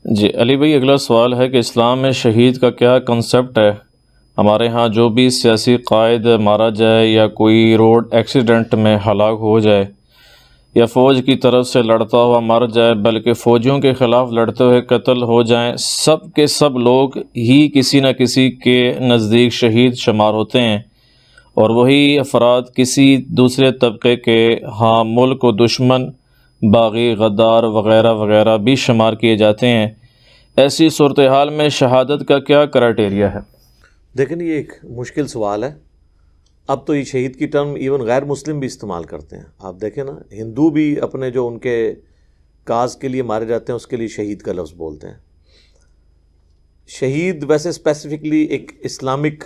جی علی بھائی، اگلا سوال ہے کہ اسلام میں شہید کا کیا کنسپٹ ہے؟ ہمارے ہاں جو بھی سیاسی قائد مارا جائے یا کوئی روڈ ایکسیڈنٹ میں ہلاک ہو جائے یا فوج کی طرف سے لڑتا ہوا مر جائے، بلکہ فوجیوں کے خلاف لڑتے ہوئے قتل ہو جائیں، سب کے سب لوگ ہی کسی نہ کسی کے نزدیک شہید شمار ہوتے ہیں، اور وہی افراد کسی دوسرے طبقے کے ہاں ملک و دشمن، باغی، غدار وغیرہ وغیرہ بھی شمار کیے جاتے ہیں۔ ایسی صورتحال میں شہادت کا کیا کرائٹیریا ہے؟ دیکھیں یہ ایک مشکل سوال ہے۔ اب تو یہ شہید کی ٹرم ایون غیر مسلم بھی استعمال کرتے ہیں۔ آپ دیکھیں نا، ہندو بھی اپنے جو ان کے کاز کے لیے مارے جاتے ہیں اس کے لیے شہید کا لفظ بولتے ہیں۔ شہید ویسے اسپیسیفکلی ایک اسلامک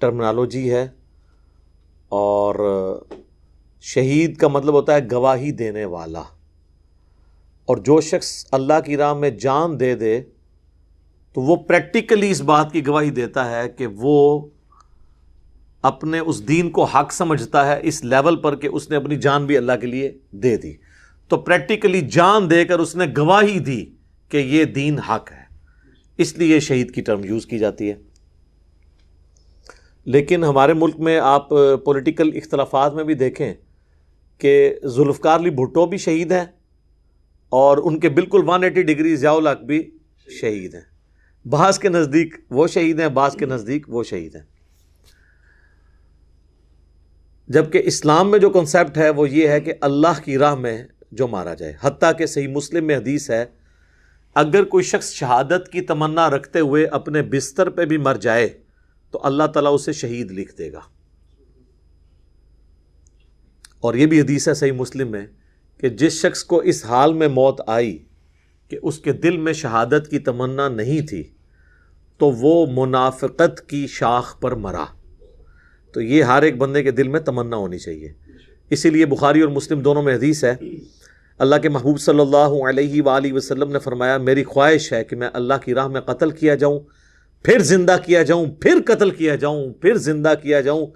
ٹرمنالوجی ہے، اور شہید کا مطلب ہوتا ہے گواہی دینے والا، اور جو شخص اللہ کی راہ میں جان دے دے تو وہ پریکٹیکلی اس بات کی گواہی دیتا ہے کہ وہ اپنے اس دین کو حق سمجھتا ہے اس لیول پر کہ اس نے اپنی جان بھی اللہ کے لیے دے دی، تو پریکٹیکلی جان دے کر اس نے گواہی دی کہ یہ دین حق ہے، اس لیے شہید کی ٹرم یوز کی جاتی ہے۔ لیکن ہمارے ملک میں آپ پولیٹیکل اختلافات میں بھی دیکھیں کہ ذوالفقار علی بھٹو بھی شہید ہیں، اور ان کے بالکل 180 ڈگری ضیاء الحق بھی شہید ہیں۔ بعض کے نزدیک وہ شہید ہیں، بعض کے نزدیک وہ شہید ہیں۔ جبکہ اسلام میں جو کنسیپٹ ہے وہ یہ ہے کہ اللہ کی راہ میں جو مارا جائے، حتیٰ کہ صحیح مسلم میں حدیث ہے، اگر کوئی شخص شہادت کی تمنا رکھتے ہوئے اپنے بستر پہ بھی مر جائے تو اللہ تعالیٰ اسے شہید لکھ دے گا۔ اور یہ بھی حدیث ہے صحیح مسلم میں کہ جس شخص کو اس حال میں موت آئی کہ اس کے دل میں شہادت کی تمنا نہیں تھی تو وہ منافقت کی شاخ پر مرا۔ تو یہ ہر ایک بندے کے دل میں تمنا ہونی چاہیے۔ اسی لیے بخاری اور مسلم دونوں میں حدیث ہے، اللہ کے محبوب صلی اللہ علیہ وآلہ وسلم نے فرمایا، میری خواہش ہے کہ میں اللہ کی راہ میں قتل کیا جاؤں، پھر زندہ کیا جاؤں، پھر قتل کیا جاؤں، پھر زندہ کیا جاؤں،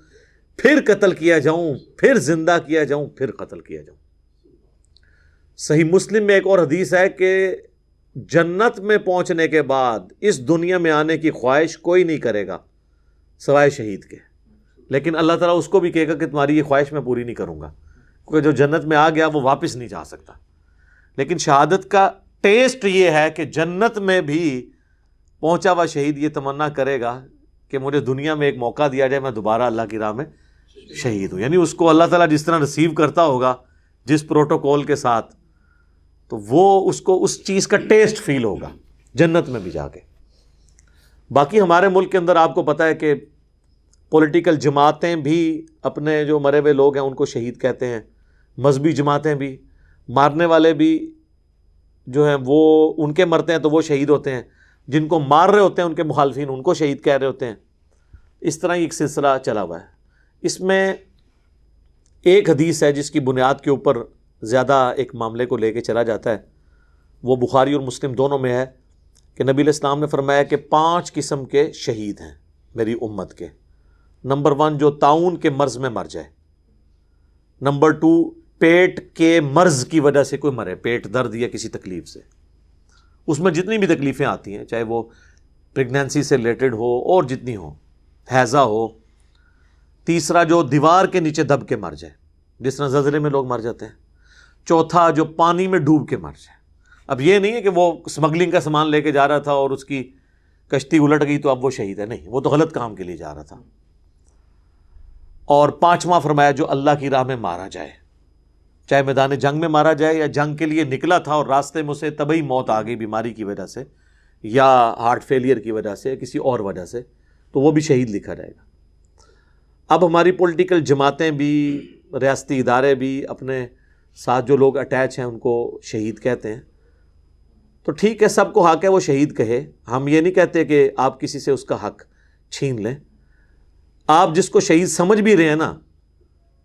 پھر قتل کیا جاؤں، پھر زندہ کیا جاؤں، پھر قتل کیا جاؤں۔ صحیح مسلم میں ایک اور حدیث ہے کہ جنت میں پہنچنے کے بعد اس دنیا میں آنے کی خواہش کوئی نہیں کرے گا سوائے شہید کے، لیکن اللہ تعالیٰ اس کو بھی کہے گا کہ تمہاری یہ خواہش میں پوری نہیں کروں گا، کیونکہ جو جنت میں آ گیا وہ واپس نہیں جا سکتا۔ لیکن شہادت کا ٹیسٹ یہ ہے کہ جنت میں بھی پہنچا ہوا شہید یہ تمنا کرے گا کہ مجھے دنیا میں ایک موقع دیا جائے، میں دوبارہ اللہ کی راہ میں شہید ہوں۔ یعنی اس کو اللہ تعالیٰ جس طرح ریسیو کرتا ہوگا جس پروٹوکول کے ساتھ، تو وہ اس کو اس چیز کا ٹیسٹ فیل ہوگا جنت میں بھی جا کے۔ باقی ہمارے ملک کے اندر آپ کو پتہ ہے کہ پولیٹیکل جماعتیں بھی اپنے جو مرے ہوئے لوگ ہیں ان کو شہید کہتے ہیں، مذہبی جماعتیں بھی، مارنے والے بھی جو ہیں وہ ان کے مرتے ہیں تو وہ شہید ہوتے ہیں، جن کو مار رہے ہوتے ہیں ان کے مخالفین ان کو شہید کہہ رہے ہوتے ہیں۔ اس طرح ایک سلسلہ چلا ہوا ہے۔ اس میں ایک حدیث ہے جس کی بنیاد کے اوپر زیادہ ایک معاملے کو لے کے چلا جاتا ہے، وہ بخاری اور مسلم دونوں میں ہے کہ نبی علیہ السلام نے فرمایا کہ 5 قسم کے شہید ہیں میری امت کے۔ نمبر 1 جو طاعون کے مرض میں مر جائے، نمبر 2 پیٹ کے مرض کی وجہ سے کوئی مرے، پیٹ درد یا کسی تکلیف سے، اس میں جتنی بھی تکلیفیں آتی ہیں چاہے وہ پریگنینسی سے ریلیٹڈ ہو اور جتنی ہو، ہیضہ ہو۔ تیسرا جو دیوار کے نیچے دب کے مر جائے، جس طرح زلزلے میں لوگ مر جاتے ہیں۔ چوتھا جو پانی میں ڈوب کے مر جائے۔ اب یہ نہیں ہے کہ وہ اسمگلنگ کا سامان لے کے جا رہا تھا اور اس کی کشتی الٹ گئی تو اب وہ شہید ہے، نہیں، وہ تو غلط کام کے لیے جا رہا تھا۔ اور 5واں فرمایا جو اللہ کی راہ میں مارا جائے، چاہے میدان جنگ میں مارا جائے یا جنگ کے لیے نکلا تھا اور راستے میں اسے طبعی موت آ گئی بیماری کی وجہ سے یا ہارٹ فیلئر کی وجہ سے کسی اور وجہ سے، تو وہ بھی شہید لکھا جائے گا۔ اب ہماری پولیٹیکل جماعتیں بھی، ریاستی ادارے بھی اپنے ساتھ جو لوگ اٹیچ ہیں ان کو شہید کہتے ہیں، تو ٹھیک ہے، سب کو حق ہے وہ شہید کہے، ہم یہ نہیں کہتے کہ آپ کسی سے اس کا حق چھین لیں۔ آپ جس کو شہید سمجھ بھی رہے ہیں نا،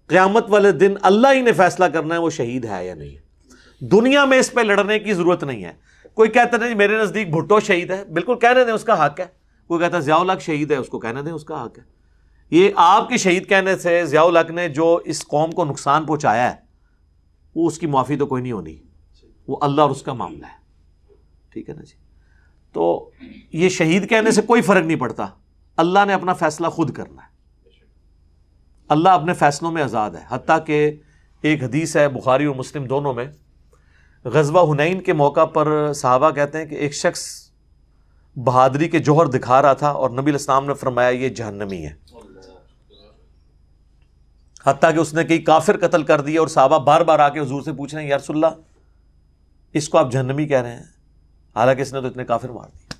قیامت والے دن اللہ ہی نے فیصلہ کرنا ہے وہ شہید ہے یا نہیں ہے۔ دنیا میں اس پہ لڑنے کی ضرورت نہیں ہے۔ کوئی کہتا نہیں میرے نزدیک بھٹو شہید ہے، بالکل کہنے دیں، اس کا حق ہے۔ کوئی کہتا ہے ضیاء الحق شہید ہے، اس کو کہنے دیں، اس کا حق ہے۔ یہ آپ کے شہید کہنے سے ضیاء الحق نے جو اس قوم کو نقصان پہنچایا ہے وہ اس کی معافی تو کوئی نہیں ہونی، وہ اللہ اور اس کا معاملہ ہے، ٹھیک ہے نا جی۔ تو یہ شہید کہنے سے کوئی فرق نہیں پڑتا، اللہ نے اپنا فیصلہ خود کرنا ہے، اللہ اپنے فیصلوں میں آزاد ہے۔ حتیٰ کہ ایک حدیث ہے بخاری اور مسلم دونوں میں، غزوہ حنین کے موقع پر صحابہ کہتے ہیں کہ ایک شخص بہادری کے جوہر دکھا رہا تھا اور نبی علیہ السلام نے فرمایا یہ جہنمی ہے، حتیٰ کہ اس نے کئی کافر قتل کر دیے، اور صحابہ بار بار آ کے حضور سے پوچھ رہے ہیں یا رسول اللہ اس کو آپ جہنمی کہہ رہے ہیں، حالانکہ اس نے تو اتنے کافر مار دیے۔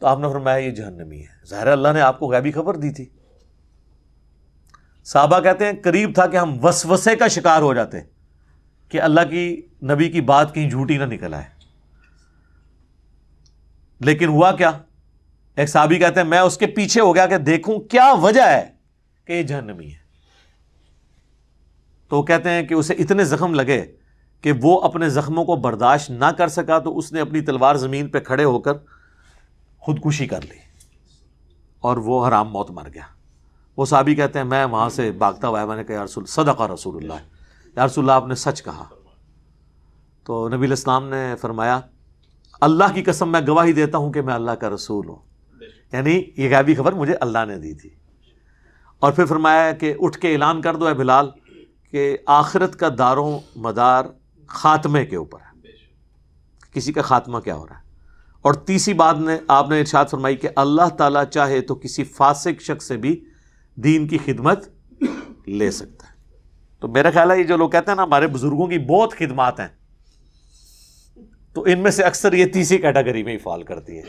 تو آپ نے فرمایا یہ جہنمی ہے۔ ظاہر ہے اللہ نے آپ کو غیبی خبر دی تھی۔ صحابہ کہتے ہیں قریب تھا کہ ہم وسوسے کا شکار ہو جاتے کہ اللہ کی نبی کی بات کہیں جھوٹی نہ نکل آئے، لیکن ہوا کیا؟ ایک صحابی کہتے ہیں میں اس کے پیچھے ہو گیا کہ دیکھوں کیا وجہ ہے کہ یہ جہنمی ہے۔ تو وہ کہتے ہیں کہ اسے اتنے زخم لگے کہ وہ اپنے زخموں کو برداشت نہ کر سکا، تو اس نے اپنی تلوار زمین پہ کھڑے ہو کر خودکشی کر لی اور وہ حرام موت مر گیا۔ وہ صحابی کہتے ہیں میں وہاں سے بھاگتا ہوا، میں نے کہا یا رسول صدق رسول اللہ، یا رسول اللہ آپ نے سچ کہا۔ تو نبی علیہ السلام نے فرمایا اللہ کی قسم میں گواہی دیتا ہوں کہ میں اللہ کا رسول ہوں، یعنی یہ غیبی خبر مجھے اللہ نے دی تھی۔ اور پھر فرمایا کہ اٹھ کے اعلان کر دو اے بلال کہ آخرت کا دار و مدار خاتمے کے اوپر ہے، کسی کا خاتمہ کیا ہو رہا ہے۔ اور تیسری بات نے آپ نے ارشاد فرمائی کہ اللہ تعالیٰ چاہے تو کسی فاسق شخص سے بھی دین کی خدمت لے سکتا ہے۔ تو میرا خیال ہے یہ جو لوگ کہتے ہیں نا ہمارے بزرگوں کی بہت خدمات ہیں، تو ان میں سے اکثر یہ تیسری کیٹیگری میں ہی فال کرتی ہے۔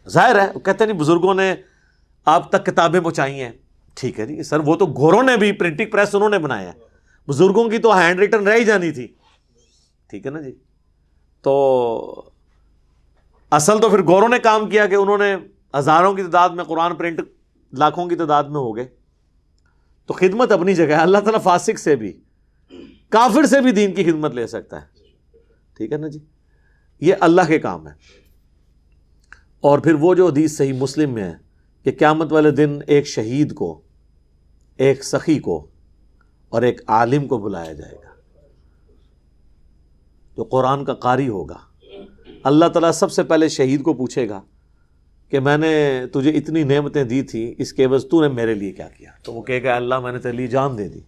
ظاہر ہے وہ کہتے ہیں نہیں بزرگوں نے آپ تک کتابیں پہنچائی ہیں، ٹھیک ہے جی سر، وہ تو گوروں نے بھی پرنٹنگ پریس انہوں نے بنایا ہے، بزرگوں کی تو ہینڈ ریٹن رہ ہی جانی تھی، ٹھیک ہے نا جی۔ تو اصل تو پھر گوروں نے کام کیا کہ انہوں نے ہزاروں کی تعداد میں قرآن پرنٹ لاکھوں کی تعداد میں ہو گئے۔ تو خدمت اپنی جگہ ہے، اللہ تعالیٰ فاسق سے بھی کافر سے بھی دین کی خدمت لے سکتا ہے، ٹھیک ہے نا جی، یہ اللہ کے کام ہے۔ اور پھر وہ جو حدیث صحیح مسلم میں ہے کہ قیامت والے دن ایک شہید کو، ایک سخی کو اور ایک عالم کو بلایا جائے گا جو قرآن کا قاری ہوگا۔ اللہ تعالیٰ سب سے پہلے شہید کو پوچھے گا کہ میں نے تجھے اتنی نعمتیں دی تھی، اس کے عوض تو نے میرے لیے کیا کیا؟ تو وہ کہے گا اللہ میں نے تیرے لیے جان دے دی۔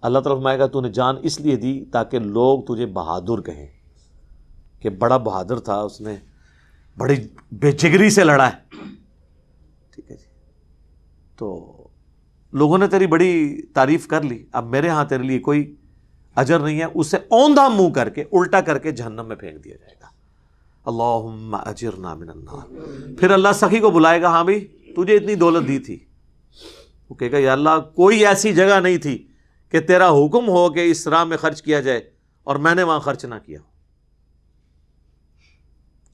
اللہ تعالیٰ فرمائے گا تو نے جان اس لیے دی تاکہ لوگ تجھے بہادر کہیں کہ بڑا بہادر تھا، اس نے بڑی بے جگری سے لڑا ہے، ٹھیک ہے جی۔ تو لوگوں نے تیری بڑی تعریف کر لی، اب میرے ہاں تیرے لیے کوئی اجر نہیں ہے، اسے اوندھا منہ کر کے الٹا کر کے جہنم میں پھینک دیا جائے گا۔ اللہم اجرنا من النار۔ پھر اللہ سخی کو بلائے گا، ہاں بھائی تجھے اتنی دولت دی تھی، وہ کہے گا یا اللہ کوئی ایسی جگہ نہیں تھی کہ تیرا حکم ہو کہ اس راہ میں خرچ کیا جائے اور میں نے وہاں خرچ نہ کیا۔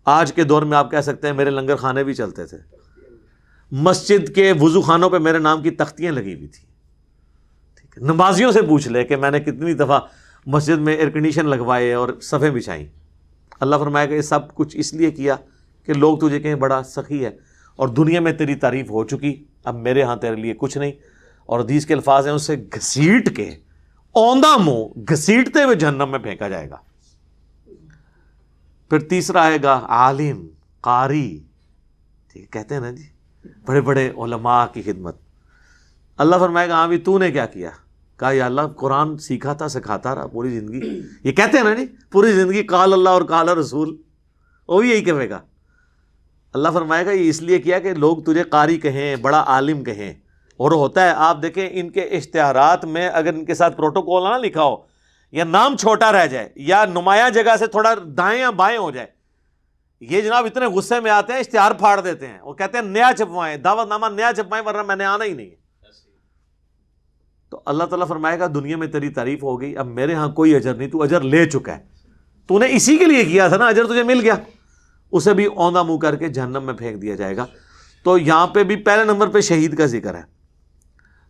آج کے دور میں آپ کہہ سکتے ہیں میرے لنگر خانے بھی چلتے تھے، مسجد کے وضو خانوں پہ میرے نام کی تختیاں لگی ہوئی تھیں، ٹھیک ہے، نمازیوں سے پوچھ لے کہ میں نے کتنی دفعہ مسجد میں ایئر کنڈیشن لگوائے اور صفیں بچھائیں۔ اللہ فرمائے گا یہ سب کچھ اس لیے کیا کہ لوگ تجھے کہیں بڑا سخی ہے، اور دنیا میں تیری تعریف ہو چکی، اب میرے ہاں تیرے لیے کچھ نہیں۔ اور حدیث کے الفاظ ہیں اسے گھسیٹ کے اوندھا منہ گھسیٹتے ہوئے جہنم میں پھینکا جائے گا۔ پھر تیسرا آئے گا عالم قاری، ٹھیک کہتے ہیں نا جی بڑے بڑے علماء کی خدمت۔ اللہ فرمائے گا ہاں بھی تو نے کیا کیا؟ کہا یا اللہ قرآن سیکھا تھا، سکھاتا رہا پوری زندگی۔ یہ کہتے ہیں نا جی پوری زندگی قال اللہ اور قال رسول، وہ بھی یہی کہے گا۔ اللہ فرمائے گا یہ اس لیے کیا کہ لوگ تجھے قاری کہیں، بڑا عالم کہیں۔ اور ہوتا ہے آپ دیکھیں ان کے اشتہارات میں اگر ان کے ساتھ پروٹوکول نہ لکھا ہو، یا نام چھوٹا رہ جائے، یا نمایاں جگہ سے تھوڑا دائیں یا بائیں ہو جائے، یہ جناب اتنے غصے میں آتے ہیں اشتہار پھاڑ دیتے ہیں، وہ کہتے ہیں نیا چھپوائیں، دعوت نامہ نیا چھپوائیں ورنہ میں نے آنا ہی نہیں ہے۔ تو اللہ تعالیٰ فرمائے گا دنیا میں تیری تعریف ہو گئی، اب میرے ہاں کوئی اجر نہیں، تو اجر لے چکا ہے، تو نے اسی کے لیے کیا تھا نا، اجر تجھے مل گیا۔ اسے بھی اوندھا منہ کر کے جہنم میں پھینک دیا جائے گا۔ تو یہاں پہ بھی پہلے نمبر پہ شہید کا ذکر ہے،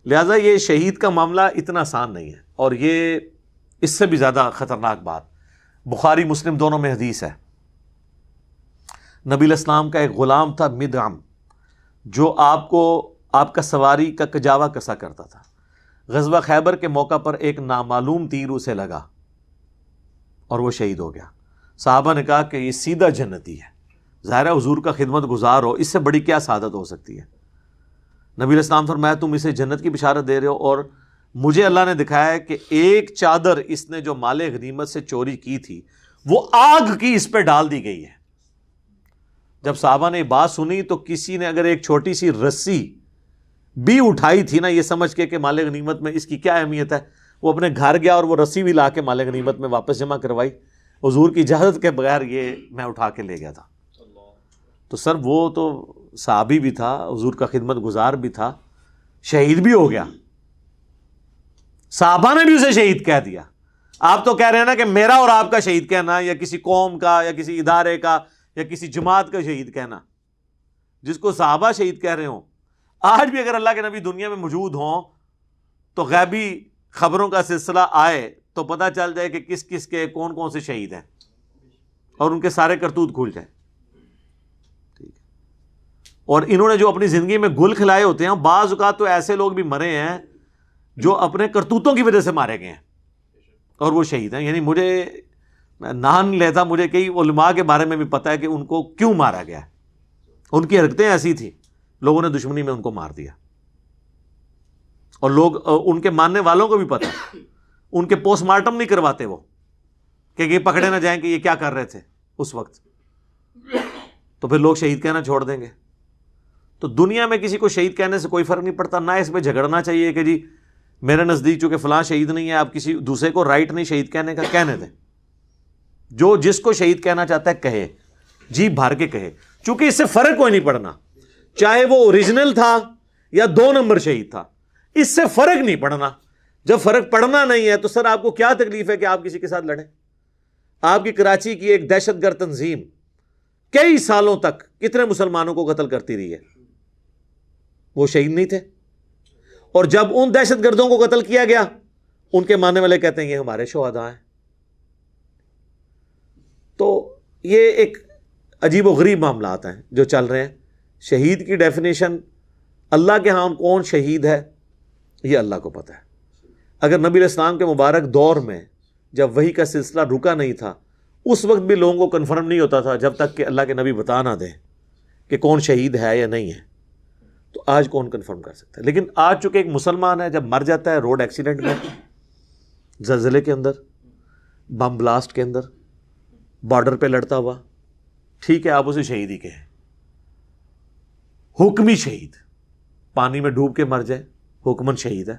لہٰذا یہ شہید کا معاملہ اتنا آسان نہیں ہے، اور یہ اس سے بھی زیادہ خطرناک بات بخاری مسلم دونوں میں حدیث ہے۔ نبی علیہ السلام کا ایک غلام تھا مدعم، جو آپ کا سواری کا کجاوا کسا کرتا تھا۔ غزوہ خیبر کے موقع پر ایک نامعلوم تیر اسے لگا اور وہ شہید ہو گیا۔ صحابہ نے کہا کہ یہ سیدھا جنتی ہے، ظاہر ہے حضور کا خدمت گزار ہو، اس سے بڑی کیا سعادت ہو سکتی ہے؟ نبی علیہ السلام فرمایا تم اسے جنت کی بشارت دے رہے ہو، اور مجھے اللہ نے دکھایا ہے کہ ایک چادر اس نے جو مال غنیمت سے چوری کی تھی وہ آگ کی اس پہ ڈال دی گئی ہے۔ جب صحابہ نے یہ بات سنی تو کسی نے اگر ایک چھوٹی سی رسی بھی اٹھائی تھی نا، یہ سمجھ کے کہ مال غنیمت میں اس کی کیا اہمیت ہے، وہ اپنے گھر گیا اور وہ رسی بھی لا کے مال غنیمت میں واپس جمع کروائی، حضور کی اجازت کے بغیر یہ میں اٹھا کے لے گیا تھا۔ تو سر وہ تو صحابی بھی تھا، حضور کا خدمت گزار بھی تھا، شہید بھی ہو گیا، صحابہ نے بھی اسے شہید کہہ دیا۔ آپ تو کہہ رہے ہیں نا کہ میرا اور آپ کا شہید کہنا، یا کسی قوم کا یا کسی ادارے کا یا کسی جماعت کا شہید کہنا، جس کو صحابہ شہید کہہ رہے ہوں۔ آج بھی اگر اللہ کے نبی دنیا میں موجود ہوں تو غیبی خبروں کا سلسلہ آئے تو پتہ چل جائے کہ کس کس کے کون کون سے شہید ہیں، اور ان کے سارے کرتوت کھل جائے۔ اور انہوں نے جو اپنی زندگی میں گل کھلائے ہوتے ہیں، بعض اوقات تو ایسے لوگ بھی مرے ہیں جو اپنے کرتوتوں کی وجہ سے مارے گئے ہیں اور وہ شہید ہیں۔ یعنی مجھے، میں نام نہیں لیتا، مجھے کئی علماء کے بارے میں بھی پتہ ہے کہ ان کو کیوں مارا گیا ہے، ان کی حرکتیں ایسی تھیں، لوگوں نے دشمنی میں ان کو مار دیا، اور لوگ ان کے ماننے والوں کو بھی پتہ، ان کے پوسٹ مارٹم نہیں کرواتے وہ، کہ یہ پکڑے نہ جائیں کہ یہ کیا کر رہے تھے اس وقت، تو پھر لوگ شہید کہنا چھوڑ دیں گے۔ تو دنیا میں کسی کو شہید کہنے سے کوئی فرق نہیں پڑتا، نہ اس پہ جھگڑنا چاہیے کہ جی میرے نزدیک چونکہ فلاں شہید نہیں ہے، آپ کسی دوسرے کو رائٹ نہیں شہید کہنے کا، کہنے دیں، جو جس کو شہید کہنا چاہتا ہے کہے، جی بھر کے کہے، چونکہ اس سے فرق کوئی نہیں پڑنا، چاہے وہ اوریجنل تھا یا 2 نمبر شہید تھا، اس سے فرق نہیں پڑنا۔ جب فرق پڑنا نہیں ہے تو سر آپ کو کیا تکلیف ہے کہ آپ کسی کے ساتھ لڑیں؟ آپ کی کراچی کی ایک دہشت گرد تنظیم کئی سالوں تک کتنے مسلمانوں کو قتل کرتی رہی ہے، وہ شہید نہیں تھے؟ اور جب ان دہشت گردوں کو قتل کیا گیا، ان کے ماننے والے کہتے ہیں یہ ہمارے شہداء ہیں۔ تو یہ ایک عجیب و غریب معاملات ہیں جو چل رہے ہیں۔ شہید کی ڈیفینیشن اللہ کے ہاں کون شہید ہے یہ اللہ کو پتہ ہے۔ اگر نبی علیہ السلام کے مبارک دور میں جب وحی کا سلسلہ رکا نہیں تھا، اس وقت بھی لوگوں کو کنفرم نہیں ہوتا تھا جب تک کہ اللہ کے نبی بتا نہ دیں کہ کون شہید ہے یا نہیں ہے، تو آج کون کنفرم کر سکتا ہے؟ لیکن آج چونکہ ایک مسلمان ہے جب مر جاتا ہے روڈ ایکسیڈنٹ میں، زلزلے کے اندر، بم بلاسٹ کے اندر، بارڈر پہ لڑتا ہوا، ٹھیک ہے آپ اسے شہید ہی کہیں، حکمی شہید، پانی میں ڈوب کے مر جائے حکمن شہید ہے،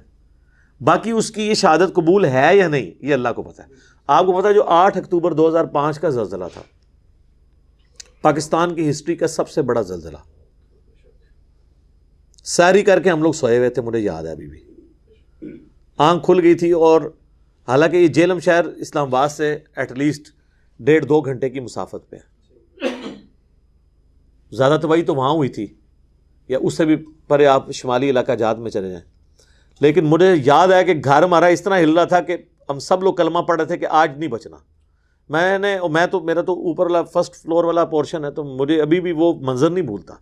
باقی اس کی یہ شہادت قبول ہے یا نہیں یہ اللہ کو پتہ ہے۔ آپ کو پتہ ہے جو 8 اکتوبر 2005 کا زلزلہ تھا، پاکستان کی ہسٹری کا سب سے بڑا زلزلہ، ساری کر کے ہم لوگ سوئے ہوئے تھے، مجھے یاد ہے ابھی بھی، آنکھ کھل گئی تھی، اور حالانکہ یہ جیلم شہر اسلام آباد سے ایٹ لیسٹ 1.5-2 گھنٹے کی مسافت پہ ہے، زیادہ تباہی تو وہاں ہوئی تھی، یا اس سے بھی پرے آپ شمالی علاقہ جات میں چلے جائیں، لیکن مجھے یاد ہے کہ گھر ہمارا اس طرح ہل رہا تھا کہ ہم سب لوگ کلمہ پڑھ رہے تھے کہ آج نہیں بچنا۔ میرا تو اوپر والا فرسٹ فلور والا پورشن ہے، تو مجھے ابھی بھی وہ منظر نہیں بھولتا۔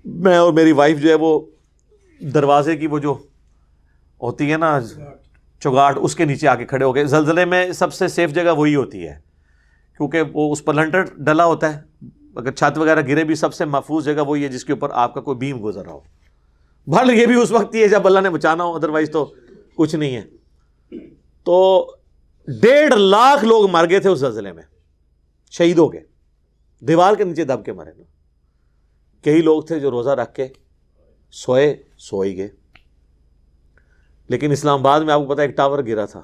میں اور میری وائف جو ہے وہ دروازے کی وہ جو ہوتی ہے نا چگاٹ، اس کے نیچے آ کے کھڑے ہو گئے۔ زلزلے میں سب سے سیف جگہ وہی ہوتی ہے، کیونکہ وہ اس پر لنٹر ڈلا ہوتا ہے، اگر چھت وغیرہ گرے بھی سب سے محفوظ جگہ وہی ہے جس کے اوپر آپ کا کوئی بیم گزر رہا ہو۔ بھل یہ بھی اس وقت ہی ہے جب اللہ نے بچانا ہو، ادروائز تو کچھ نہیں ہے۔ تو 1.5 لاکھ لوگ مر گئے تھے اس زلزلے میں، شہید ہو گئے، دیوار کے نیچے دب کے مرے نا۔ کئی لوگ تھے جو روزہ رکھ کے سو ہی گئے۔ لیکن اسلام آباد میں آپ کو پتا ایک ٹاور گرا تھا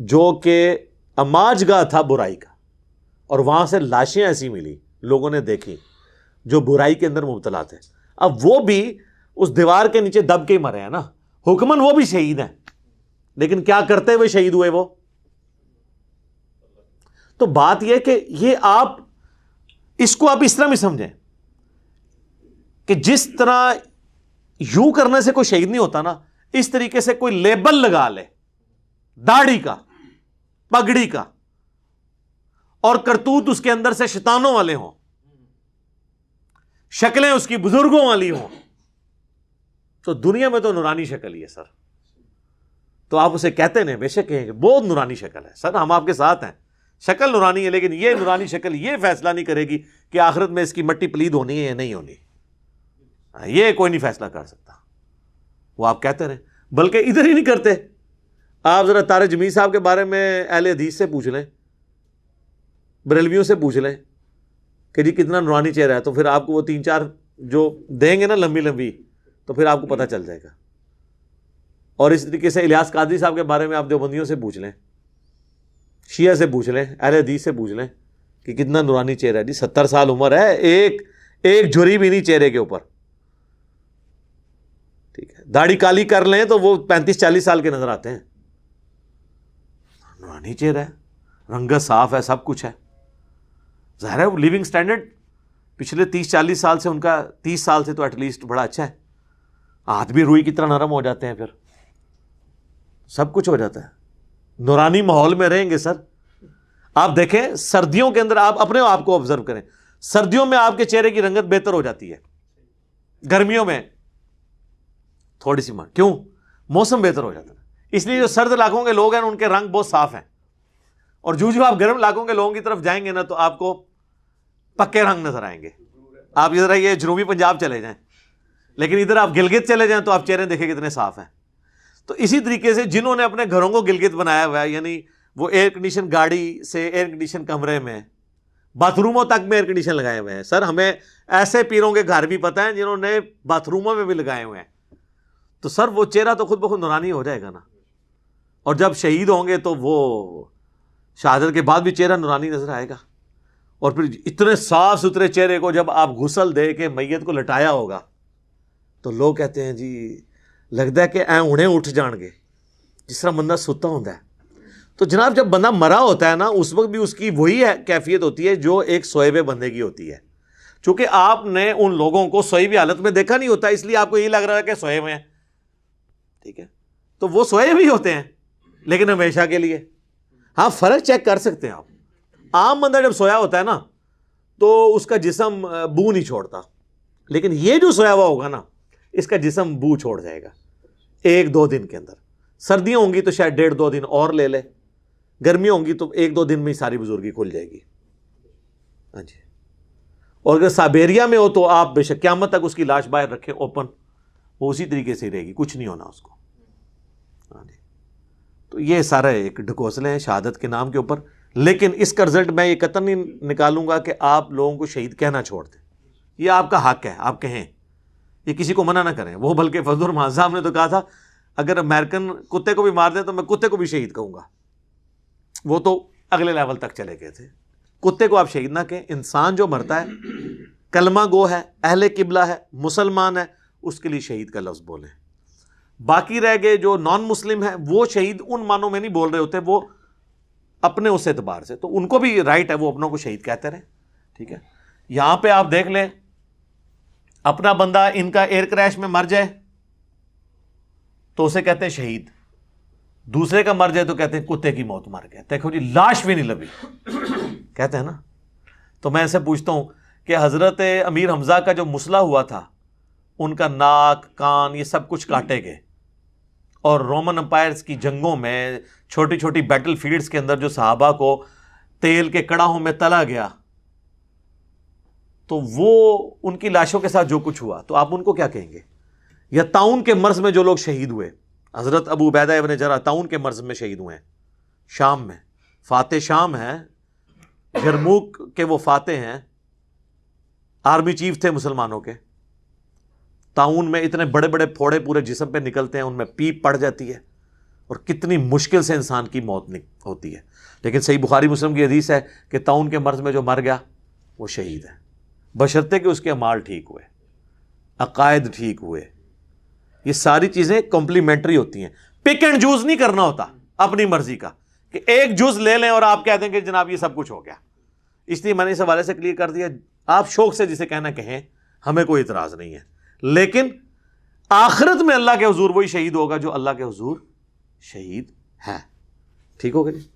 جو کہ اماج گاہ تھا برائی کا، اور وہاں سے لاشیں ایسی ملی، لوگوں نے دیکھی جو برائی کے اندر مبتلا تھے۔ اب وہ بھی اس دیوار کے نیچے دب کے ہی مرے ہیں نا، حکمن وہ بھی شہید ہیں، لیکن کیا کرتے ہوئے شہید ہوئے وہ؟ تو بات یہ کہ یہ آپ اس کو آپ اس طرح بھی سمجھیں کہ جس طرح یوں کرنے سے کوئی شہید نہیں ہوتا نا، اس طریقے سے کوئی لیبل لگا لے داڑھی کا، پگڑی کا، اور کرتوت اس کے اندر سے شیطانوں والے ہوں، شکلیں اس کی بزرگوں والی ہوں، تو دنیا میں تو نورانی شکل ہی ہے سر۔ تو آپ اسے کہتے ہیں، بے شک کہیں کہ بہت نورانی شکل ہے، سر ہم آپ کے ساتھ ہیں، شکل نورانی ہے، لیکن یہ نورانی شکل یہ فیصلہ نہیں کرے گی کہ آخرت میں اس کی مٹی پلید ہونی ہے یا نہیں ہونی، یہ کوئی نہیں فیصلہ کر سکتا، وہ آپ کہتے رہیں۔ بلکہ ادھر ہی نہیں کرتے، آپ ذرا طارق جمیل صاحب کے بارے میں اہل حدیث سے پوچھ لیں، بریلویوں سے پوچھ لیں کہ جی کتنا نورانی چہرہ ہے، تو پھر آپ کو وہ 3-4 جو دیں گے نا لمبی لمبی، تو پھر آپ کو پتہ چل جائے گا۔ اور اس طریقے سے الیاس قادری صاحب کے بارے میں آپ دیوبندیوں سے پوچھ لیں، شیعہ سے پوچھ لیں، اہل حدیث سے پوچھ لیں کہ کتنا نورانی چہرہ ہے، جی 70 سال عمر ہے، ایک جھری بھی نہیں چہرے کے اوپر، ٹھیک ہے، داڑھی کالی کر لیں تو وہ 35-40 سال کے نظر آتے ہیں، نورانی چہرہ ہے، رنگت صاف ہے، سب کچھ ہے، ظاہر ہے وہ لیونگ سٹینڈرڈ پچھلے 30-40 سال سے ان کا 30 سال سے تو ایٹ لیسٹ بڑا اچھا ہے، ہاتھ بھی روئی کی طرح نرم ہو جاتے ہیں، پھر سب کچھ ہو جاتا ہے، نورانی ماحول میں رہیں گے سر۔ آپ دیکھیں سردیوں کے اندر آپ اپنے آپ کو آبزرو کریں، سردیوں میں آپ کے چہرے کی رنگت بہتر ہو جاتی ہے، گرمیوں میں تھوڑی سی کیوں؟ موسم بہتر ہو جاتا ہے، اس لیے جو سرد علاقوں کے لوگ ہیں ان کے رنگ بہت صاف ہیں، اور جو آپ گرم علاقوں کے لوگوں کی طرف جائیں گے نا تو آپ کو پکے رنگ نظر آئیں گے۔ آپ ادھر یہ جنوبی پنجاب چلے جائیں، لیکن ادھر آپ گلگت چلے جائیں تو آپ چہرے دیکھیں کتنے صاف ہیں۔ تو اسی طریقے سے جنہوں نے اپنے گھروں کو گلگت بنایا ہوا ہے، یعنی وہ ایئر کنڈیشن گاڑی سے ایئر کنڈیشن کمرے میں، باتھ روموں تک میں ایئر کنڈیشن لگائے ہوئے ہیں، سر ہمیں ایسے پیروں کے گھر بھی پتہ ہیں جنہوں نے باتھ روموں میں بھی لگائے ہوئے ہیں، تو سر وہ چہرہ تو خود بخود نورانی ہو جائے گا نا، اور جب شہید ہوں گے تو وہ شہادت کے بعد بھی چہرہ نورانی نظر آئے گا۔ اور پھر اتنے صاف ستھرے چہرے کو جب آپ غسل دے کے میت کو لٹایا ہوگا تو لوگ کہتے ہیں جی لگتا ہے کہ انہیں اٹھ جان گے جس طرح بندہ ستا ہوتا ہے۔ تو جناب جب بندہ مرا ہوتا ہے نا اس وقت بھی اس کی وہی کیفیت ہوتی ہے جو ایک سوئے ہوئے بندے کی ہوتی ہے، چونکہ آپ نے ان لوگوں کو سوئی ہوئی حالت میں دیکھا نہیں ہوتا، اس لیے آپ کو یہ لگ رہا ہے کہ سوئے ہوئے ہیں، ٹھیک ہے، تو وہ سوئے بھی ہوتے ہیں لیکن ہمیشہ کے لیے۔ ہاں فرق چیک کر سکتے ہیں آپ، عام بندہ جب سویا ہوتا ہے نا تو اس کا جسم بو نہیں چھوڑتا، لیکن یہ جو سویا ہوا ہوگا نا اس کا جسم بو چھوڑ جائے گا 1-2 دن کے اندر۔ سردیاں ہوں گی تو شاید 1.5-2 دن اور لے لے، گرمیاں ہوں گی تو 1-2 دن میں ہی ساری بزرگی کھل جائے گی۔ ہاں جی، اور اگر سائبیریا میں ہو تو آپ بے شک قیامت تک اس کی لاش باہر رکھیں اوپن، وہ اسی طریقے سے ہی رہے گی، کچھ نہیں ہونا اس کو۔ ہاں جی، تو یہ سارا ایک ڈھکوسلے ہیں شہادت کے نام کے اوپر، لیکن اس کا رزلٹ میں یہ قطعاً نہیں نکالوں گا کہ آپ لوگوں کو شہید کہنا چھوڑ دیں، یہ آپ کا حق ہے، آپ کہیں، یہ کسی کو منع نہ کریں۔ وہ بلکہ فضل الرحمان صاحب نے تو کہا تھا اگر امریکن کتے کو بھی مار دیں تو میں کتے کو بھی شہید کہوں گا، وہ تو اگلے لیول تک چلے گئے تھے۔ کتے کو آپ شہید نہ کہیں، انسان جو مرتا ہے کلمہ گو ہے، اہل قبلہ ہے، مسلمان ہے، اس کے لیے شہید کا لفظ بولیں۔ باقی رہ گئے جو نان مسلم ہیں وہ شہید ان معنوں میں نہیں بول رہے ہوتے، وہ اپنے اس اعتبار سے، تو ان کو بھی رائٹ ہے وہ اپنوں کو شہید کہتے رہیں، ٹھیک ہے۔ یہاں پہ آپ دیکھ لیں اپنا بندہ ان کا ایئر کریش میں مر جائے تو اسے کہتے ہیں شہید، دوسرے کا مر جائے تو کہتے ہیں کتے کی موت مر گیا، دیکھو جی لاش بھی نہیں لبی، کہتے ہیں نا۔ تو میں اسے پوچھتا ہوں کہ حضرت امیر حمزہ کا جو مسئلہ ہوا تھا ان کا ناک کان یہ سب کچھ کاٹے گئے، اور رومن امپائرز کی جنگوں میں چھوٹی چھوٹی بیٹل فیلڈز کے اندر جو صحابہ کو تیل کے کڑاہوں میں تلا گیا تو وہ ان کی لاشوں کے ساتھ جو کچھ ہوا تو آپ ان کو کیا کہیں گے؟ یا طاعون کے مرض میں جو لوگ شہید ہوئے، حضرت ابو عبیدہ ابن جراح طاعون کے مرض میں شہید ہوئے ہیں شام میں، فاتح شام ہیں، یرموک کے وہ فاتح ہیں، آرمی چیف تھے مسلمانوں کے۔ طاعون میں اتنے بڑے بڑے پھوڑے پورے جسم پہ نکلتے ہیں، ان میں پیپ پڑ جاتی ہے اور کتنی مشکل سے انسان کی موت ہوتی ہے، لیکن صحیح بخاری مسلم کی حدیث ہے کہ طاعون کے مرض میں جو مر گیا وہ شہید ہے، بشرطے کہ اس کے اعمال ٹھیک ہوئے، عقائد ٹھیک ہوئے۔ یہ ساری چیزیں کمپلیمنٹری ہوتی ہیں، پک اینڈ جوز نہیں کرنا ہوتا اپنی مرضی کا کہ ایک جز لے لیں اور آپ کہہ دیں کہ جناب یہ سب کچھ ہو گیا۔ اس لیے میں نے اس حوالے سے کلیئر کر دیا، آپ شوق سے جسے کہنا کہیں، ہمیں کوئی اعتراض نہیں ہے، لیکن آخرت میں اللہ کے حضور وہی شہید ہوگا جو اللہ کے حضور شہید ہے۔ ٹھیک ہوگا جی؟